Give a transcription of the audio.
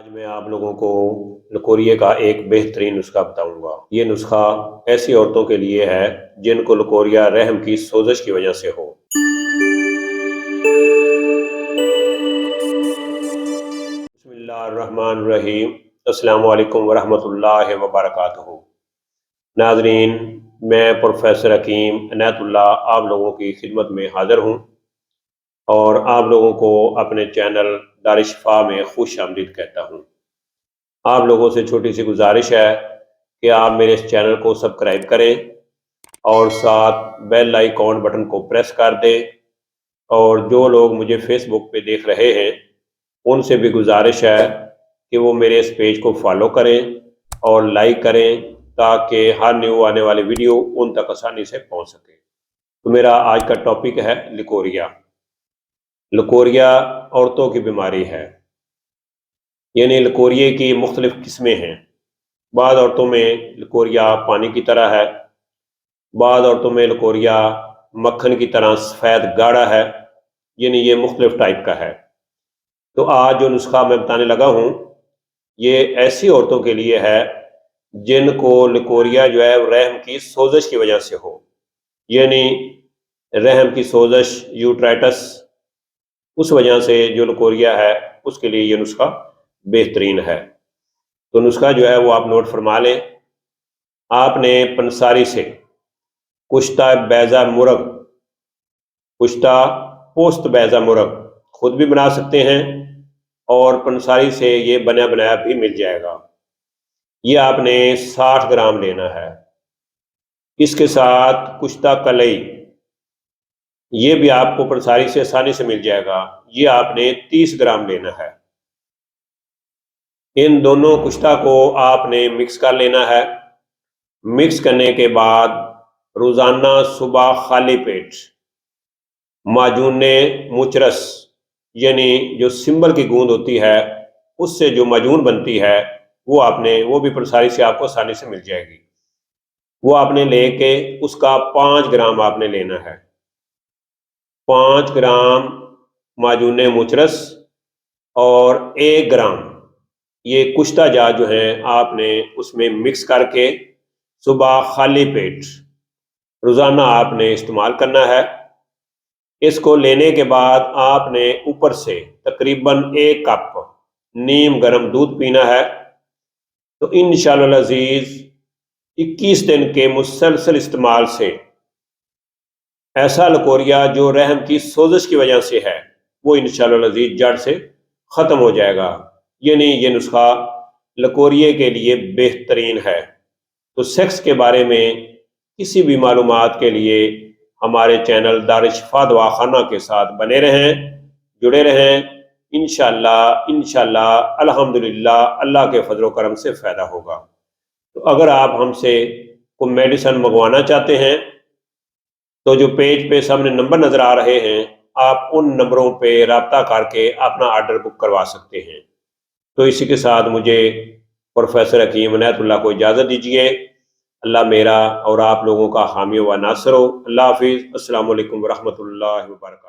میں آپ لوگوں کو لکوریے کا ایک بہترین نسخہ بتاؤں گا۔ یہ نسخہ ایسی عورتوں کے لیے ہے جن کو لکوریا رحم کی سوزش کی وجہ سے ہو۔ بسم اللہ الرحمن الرحیم۔ السلام علیکم ورحمۃ اللہ وبرکاتہ۔ ناظرین، میں پروفیسر حکیم عنایت اللہ آپ لوگوں کی خدمت میں حاضر ہوں اور آپ لوگوں کو اپنے چینل دار شفا میں خوش آمدید کہتا ہوں۔ آپ لوگوں سے چھوٹی سی گزارش ہے کہ آپ میرے اس چینل کو سبسکرائب کریں اور ساتھ بیل آئیکن بٹن کو پریس کر دیں، اور جو لوگ مجھے فیس بک پہ دیکھ رہے ہیں ان سے بھی گزارش ہے کہ وہ میرے اس پیج کو فالو کریں اور لائک کریں تاکہ ہر نیو آنے والی ویڈیو ان تک آسانی سے پہنچ سکے۔ تو میرا آج کا ٹاپک ہے لکوریا۔ لکوریا عورتوں کی بیماری ہے، یعنی لکوریے کی مختلف قسمیں ہیں۔ بعض عورتوں میں لکوریا پانی کی طرح ہے، بعض عورتوں میں لکوریا مکھن کی طرح سفید گاڑھا ہے، یعنی یہ مختلف ٹائپ کا ہے۔ تو آج جو نسخہ میں بتانے لگا ہوں یہ ایسی عورتوں کے لیے ہے جن کو لکوریا جو ہے رحم کی سوزش کی وجہ سے ہو، یعنی رحم کی سوزش یوٹرائٹس، اس وجہ سے جو لکوریا ہے اس کے لیے یہ نسخہ بہترین ہے۔ تو نسخہ جو ہے وہ آپ نوٹ فرما لیں۔ آپ نے پنساری سے کشتہ بیضہ مرغ، کشتہ پوست بیضہ مرغ خود بھی بنا سکتے ہیں اور پنساری سے یہ بنا بنایا بھی مل جائے گا۔ یہ آپ نے 60 گرام لینا ہے۔ اس کے ساتھ کشتہ کلئی، یہ بھی آپ کو پنساری سے آسانی سے مل جائے گا، یہ آپ نے 30 گرام لینا ہے۔ ان دونوں کشتہ کو آپ نے مکس کر لینا ہے۔ مکس کرنے کے بعد روزانہ صبح خالی پیٹ معجون مچرس، یعنی جو سنبل کی گوند ہوتی ہے اس سے جو معجون بنتی ہے وہ بھی پنساری سے آپ کو آسانی سے مل جائے گی، وہ آپ نے لے کے اس کا 5 گرام آپ نے لینا ہے۔ 5 گرام معجون مچرس اور 1 گرام یہ کشتہ جات جو ہیں آپ نے اس میں مکس کر کے صبح خالی پیٹ روزانہ آپ نے استعمال کرنا ہے۔ اس کو لینے کے بعد آپ نے اوپر سے تقریباً 1 کپ نیم گرم دودھ پینا ہے۔ تو انشاءاللہ العزیز 21 دن کے مسلسل استعمال سے ایسا لکوریا جو رحم کی سوزش کی وجہ سے ہے وہ انشاءاللہ العزیز جڑ سے ختم ہو جائے گا، یعنی یہ نسخہ لکوریے کے لیے بہترین ہے۔ تو سیکس کے بارے میں کسی بھی معلومات کے لیے ہمارے چینل دار شفا دواخانہ کے ساتھ بنے رہیں، جڑے رہیں۔ انشاءاللہ الحمدللہ اللہ کے فضل و کرم سے فائدہ ہوگا۔ تو اگر آپ ہم سے کوئی میڈیسن منگوانا چاہتے ہیں تو جو پیج پہ سامنے نمبر نظر آ رہے ہیں آپ ان نمبروں پہ رابطہ کر کے اپنا آرڈر بک کروا سکتے ہیں۔ تو اسی کے ساتھ مجھے پروفیسر حکیم عنایت اللہ کو اجازت دیجیے۔ اللہ میرا اور آپ لوگوں کا حامی و ناصر ہو۔ اللہ حافظ۔ السلام علیکم ورحمۃ اللہ وبرکاتہ۔